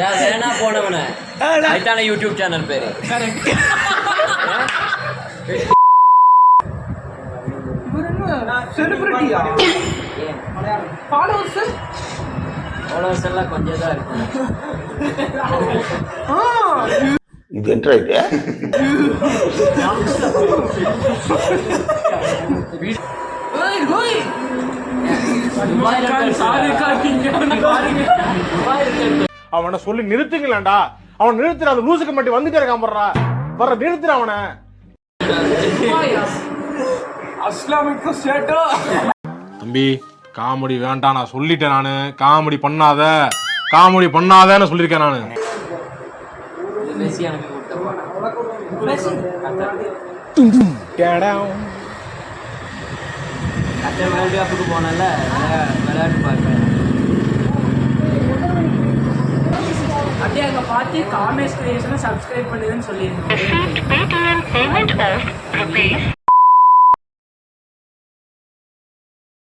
வேணா போனவன அதுதான YouTube channel பேரு. செலிபிரிட்டியா? ஃபாலோவர்ஸ் எல்லாம் கொஞ்சம் தான் இருக்கும். இது என்ன இது? அவனை சொல்லி நிறுத்துங்களேன்டா. அவன் நிறுத்துற அந்த லூசுக்கு மட்டும் வந்துட்டே இருக்கான். வர்ற நிறுத்துற அவனை. தம்பி காமெடி வேண்டாம் நான் சொல்லிட்டேன். நானு காமெடி பண்ணாதன்னு சொல்லியிருக்கேன். நானு வேர்ல்டு கப்புக்கு போனல விளையாட்டு பார்க்க அப்படியே அங்கே பார்த்து காமேஷ் கிரியேஷனை சப்ஸ்கிரைப் பண்ணுதுன்னு சொல்லியிருந்தேன்.